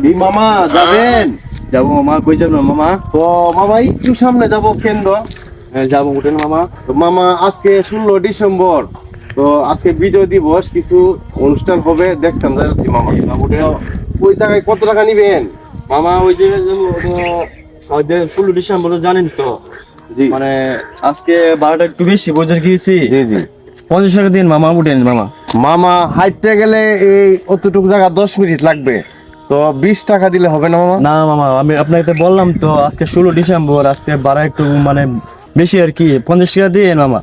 এই মামা যাবেন? যাবো মামা, কই যাবো মামা? তো মামা একটু সামনে যাব কেন্দ্র। হ্যাঁ যাবো, উঠেন মামা। তো মামা আজকে 16 ডিসেম্বর, তো আজকে বিজয় দিবস, কিছু অনুষ্ঠান হবে, দেখতাম যাচ্ছি মামা। উঠেন তো ওই জায়গায় কত টাকা নিবেন? মামা। ওই যে 16 ডিসেম্বর জানেন তো, জি মানে আজকে ভাড়াটা একটু বেশি বোঝার গিয়েছি। জি জি 50 টাকা দিন মামা, উঠেন মামা। মামা হাইটে গেলে এই অতটুকু জায়গা 10 মিনিট লাগবে, তো 20 টাকা দিলে হবে না মামা? না মামা, আমি আপনাকে বললাম তো আজকে 16 ডিসেম্বর, আজকে ভাড়া একটু মানে বেশি আর কি। 50 টাকা দিন মামা।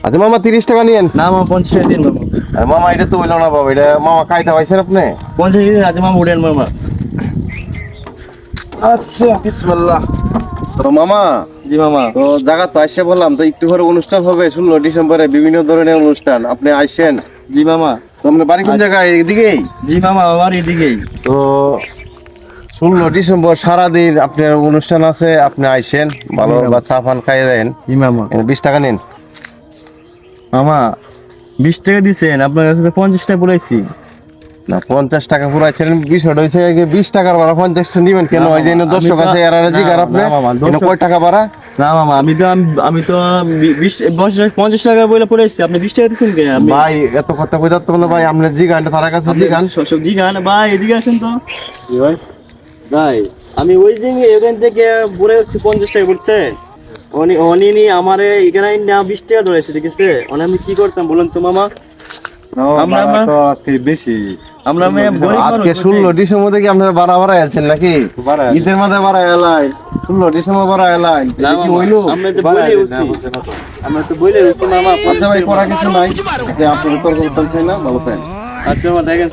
আচ্ছা মামা 30 টাকা নিয়েন। না মামা, 50 টাকা দিন মামা। আর মামা এটা তো হইলো না বাবা, এটা মামা কায়দা পাইছেন আপনি। 50 টাকা দিন আছে মামা, উঠেন মামা। আচ্ছা বিসমিল্লাহ। তো মামা, জি মামা। তো জায়গা তো আইসে বললাম, তো একটু করে অনুষ্ঠান হবে 16 ডিসেম্বরে, বিভিন্ন ধরনের অনুষ্ঠান, আপনি আইসেন। জি মামা। তো আপনার বাড়ি কোন জায়গায়? এদিকেই? জি মামা, আমার এদিকেই। তো 16 ডিসেম্বর সারাদিন আপনার অনুষ্ঠান আছে, আপনি আইসেন, ভালো বা চা পান খাইয়ে দেন। জি মামা। 20 টাকা নিন। মামা 20 টাকা দিছেন, আপনার কাছে তো 50 টাকা পুরাইছি। না 50 টাকা পুরাইছেন, বিষয়টা হয়েছে 20 টাকার ভাড়া 50টা নিবেন কেন? না ওই যে মামা, দর্শক আমি তো- আছে, এরা জিগার না, আপনি না মামা, দর্শক- কয় টাকা ভাড়া? না মামা, আমি তো 50 টাকা বলে পুরাইছি, আপনি 20 টাকা দিছেন কে? আমি ভাই এত কথা কই যাচ্ছে না ভাই, আপনি জিগানটা তার কাছে জিগান। সবজি গান ভাই, এদিকে আসেন তো কি ভাই? ভাই। আমি ওই যে এখান থেকে পুরে 50 টাকা বলছেন, অনি আমারে এখানে না 20 টাকা ধরেছে, ঠিক আছে? আমি কি করতাম বলুন তো মামা? আমরা- তো আজকে বেশি। আমরা গরিব মানুষ, আজকে 16 ডিসেম্বর থেকে আপনারা বাড়া বাড়া আছেন নাকি? ঈদের মাঝে বাড়া এলাই, 16 ডিসেম্বর বাড়া এলাই, না এটা কি মামা, হইলো? আমরা তো বলে উঠছি, আমরা তো বলে উঠছি মামা। আচ্ছা ভাই, করা কিছু নাই, যে আপনাদের তর্ক করতে চাই না, ভালো থাকেন। আচ্ছা মামা, দেখেন